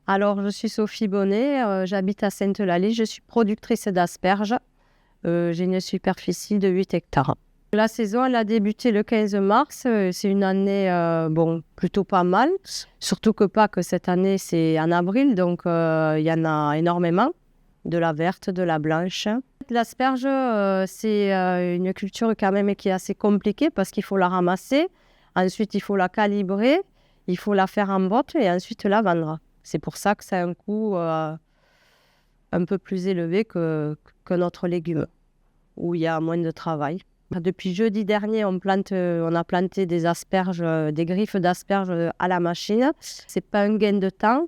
Alors, je suis Sophie Bonnet, j'habite à Sainte-Eulalie, je suis productrice d'asperges. J'ai une superficie de 8 hectares. La saison, elle a débuté le 15 mars. C'est une année plutôt pas mal. Surtout que cette année, c'est en avril, donc il y en a énormément. De la verte, de la blanche. L'asperge, c'est une culture quand même qui est assez compliquée parce qu'il faut la ramasser. Ensuite, il faut la calibrer, il faut la faire en botte et ensuite la vendre. C'est pour ça que ça a un coût un peu plus élevé que notre légume, où il y a moins de travail. Depuis jeudi dernier, on a planté des asperges, des griffes d'asperges à la machine. C'est pas un gain de temps,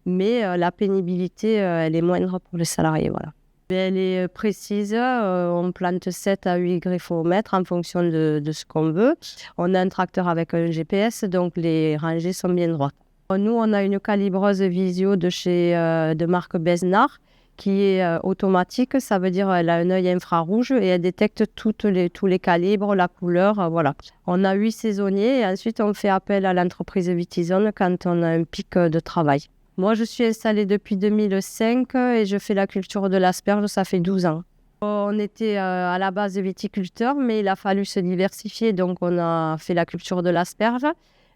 mais la pénibilité, elle est moindre pour les salariés. Voilà. Et elle est précise, on plante 7 à 8 griffes au mètre en fonction de ce qu'on veut. On a un tracteur avec un GPS, donc les rangées sont bien droites. Nous, on a une calibreuse Visio de marque Besnard qui est automatique. Ça veut dire qu'elle a un œil infrarouge et elle détecte tous les calibres, la couleur, voilà. On a 8 saisonniers et ensuite on fait appel à l'entreprise Vitizone quand on a un pic de travail. Moi, je suis installée depuis 2005 et je fais la culture de l'asperge, ça fait 12 ans. On était à la base viticulteurs, mais il a fallu se diversifier, donc on a fait la culture de l'asperge.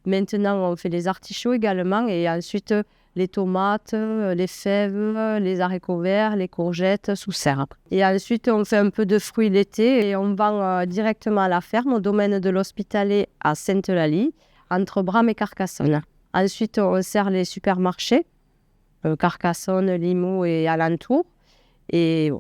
Maintenant, on fait les artichauts également et ensuite les tomates, les fèves, les haricots verts, les courgettes sous serre. Et ensuite, on fait un peu de fruits l'été et on vend directement à la ferme au domaine de l'Hospitalet à Sainte-Eulalie, entre Bram et Carcassonne. Ensuite, on sert les supermarchés, Carcassonne, Limoux et alentours. Et